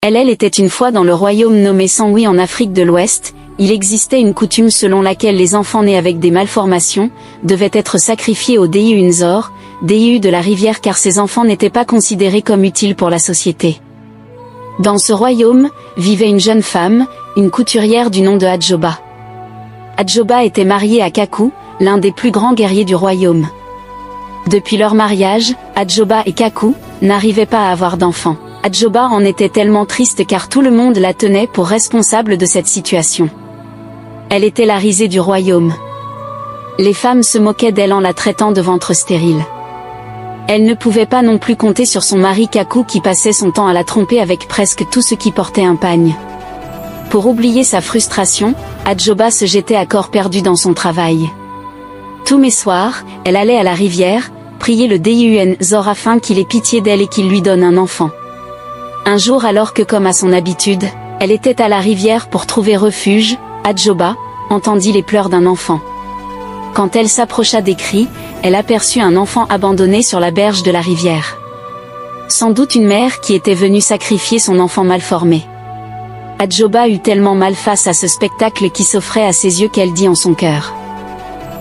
Elle était une fois dans le royaume nommé Sangui en Afrique de l'Ouest. Il existait une coutume selon laquelle les enfants nés avec des malformations devaient être sacrifiés au déiu Unzor, déiu de la rivière, car ces enfants n'étaient pas considérés comme utiles pour la société. Dans ce royaume, vivait une jeune femme, une couturière du nom de Adjoba. Adjoba était mariée à Kaku, l'un des plus grands guerriers du royaume. Depuis leur mariage, Adjoba et Kaku n'arrivaient pas à avoir d'enfants. Adjoba en était tellement triste car tout le monde la tenait pour responsable de cette situation. Elle était la risée du royaume. Les femmes se moquaient d'elle en la traitant de ventre stérile. Elle ne pouvait pas non plus compter sur son mari Kaku qui passait son temps à la tromper avec presque tout ce qui portait un pagne. Pour oublier sa frustration, Adjoba se jetait à corps perdu dans son travail. Tous mes soirs, elle allait à la rivière, prier le déiu Unzor afin qu'il ait pitié d'elle et qu'il lui donne un enfant. Un jour, alors que comme à son habitude, elle était à la rivière pour trouver refuge, Adjoba entendit les pleurs d'un enfant. Quand elle s'approcha des cris, elle aperçut un enfant abandonné sur la berge de la rivière. Sans doute une mère qui était venue sacrifier son enfant malformé. Adjoba eut tellement mal face à ce spectacle qui s'offrait à ses yeux qu'elle dit en son cœur: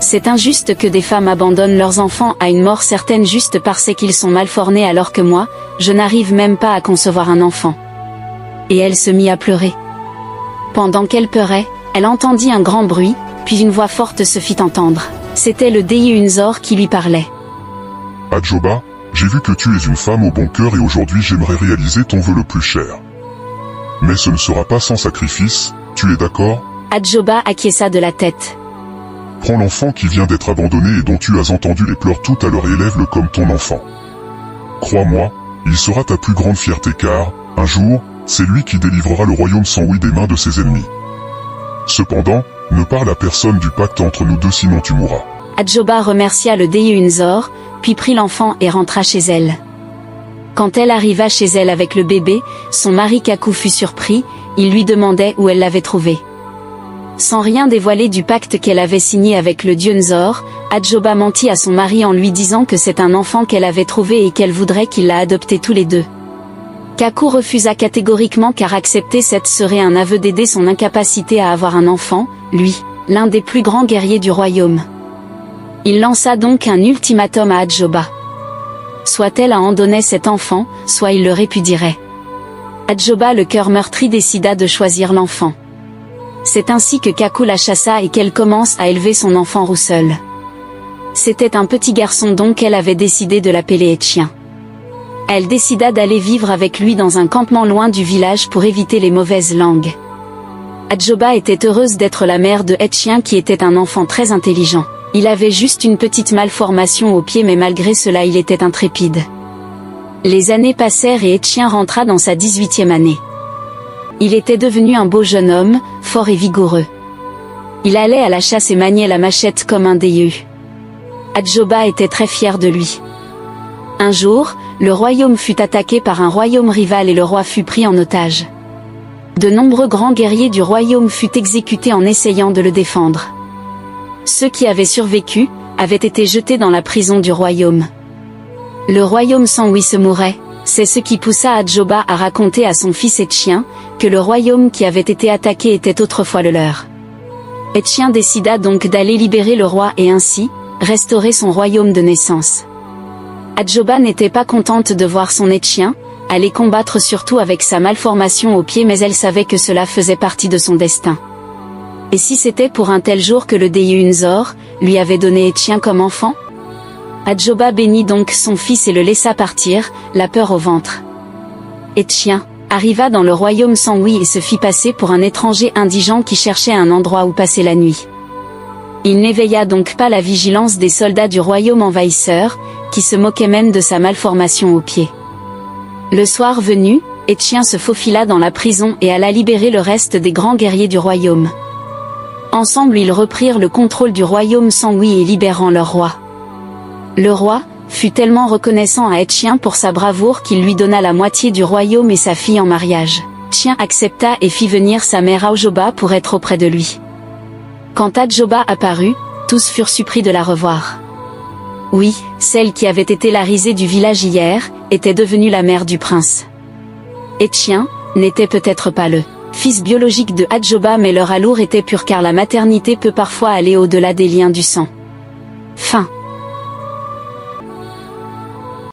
c'est injuste que des femmes abandonnent leurs enfants à une mort certaine juste parce qu'ils sont malformés alors que moi, je n'arrive même pas à concevoir un enfant. Et elle se mit à pleurer. Pendant qu'elle pleurait, elle entendit un grand bruit, puis une voix forte se fit entendre. C'était le déiu Unzor qui lui parlait. Adjoba, j'ai vu que tu es une femme au bon cœur et aujourd'hui j'aimerais réaliser ton vœu le plus cher. Mais ce ne sera pas sans sacrifice, tu es d'accord? Adjoba acquiesça de la tête. Prends l'enfant qui vient d'être abandonné et dont tu as entendu les pleurs tout à l'heure et élève-le comme ton enfant. Crois-moi, il sera ta plus grande fierté car, un jour, c'est lui qui délivrera le royaume Sangui des mains de ses ennemis. Cependant, ne parle à personne du pacte entre nous deux sinon tu mourras. Adjoba remercia le déiu Unzor, puis prit l'enfant et rentra chez elle. Quand elle arriva chez elle avec le bébé, son mari Kaku fut surpris, il lui demandait où elle l'avait trouvé. Sans rien dévoiler du pacte qu'elle avait signé avec le dieu Unzor, Adjoba mentit à son mari en lui disant que c'est un enfant qu'elle avait trouvé et qu'elle voudrait qu'il l'a adopté tous les deux. Kaku refusa catégoriquement car accepter cette serait un aveu d'aider son incapacité à avoir un enfant, lui, l'un des plus grands guerriers du royaume. Il lança donc un ultimatum à Adjoba. Soit elle en donnait cet enfant, soit il le répudierait. Adjoba, le cœur meurtri, décida de choisir l'enfant. C'est ainsi que Kaku la chassa et qu'elle commence à élever son enfant Roussel. C'était un petit garçon donc elle avait décidé de l'appeler Etchien. Elle décida d'aller vivre avec lui dans un campement loin du village pour éviter les mauvaises langues. Adjoba était heureuse d'être la mère de Etchien qui était un enfant très intelligent. Il avait juste une petite malformation au pied mais malgré cela il était intrépide. Les années passèrent et Etchien rentra dans sa 18e année. Il était devenu un beau jeune homme, fort et vigoureux. Il allait à la chasse et maniait la machette comme un déiu. Adjoba était très fier de lui. Un jour, le royaume fut attaqué par un royaume rival et le roi fut pris en otage. De nombreux grands guerriers du royaume furent exécutés en essayant de le défendre. Ceux qui avaient survécu, avaient été jetés dans la prison du royaume. Le royaume Sangui se mourait. C'est ce qui poussa Adjoba à raconter à son fils Etchien, que le royaume qui avait été attaqué était autrefois le leur. Etchien décida donc d'aller libérer le roi et ainsi, restaurer son royaume de naissance. Adjoba n'était pas contente de voir son Etchien, aller combattre surtout avec sa malformation au pied mais elle savait que cela faisait partie de son destin. Et si c'était pour un tel jour que le déiu Unzor, lui avait donné Etchien comme enfant? Adjoba bénit donc son fils et le laissa partir, la peur au ventre. Etchien arriva dans le royaume Sangui et se fit passer pour un étranger indigent qui cherchait un endroit où passer la nuit. Il n'éveilla donc pas la vigilance des soldats du royaume envahisseur, qui se moquaient même de sa malformation au pied. Le soir venu, Etchien se faufila dans la prison et alla libérer le reste des grands guerriers du royaume. Ensemble ils reprirent le contrôle du royaume Sangui et libérant leur roi. Le roi fut tellement reconnaissant à Etchien pour sa bravoure qu'il lui donna la moitié du royaume et sa fille en mariage. Etchien accepta et fit venir sa mère Adjoba pour être auprès de lui. Quand Adjoba apparut, tous furent surpris de la revoir. Oui, celle qui avait été la risée du village hier, était devenue la mère du prince. Etchien, n'était peut-être pas le fils biologique de Hadjoba, mais leur amour était pur car la maternité peut parfois aller au-delà des liens du sang. Fin.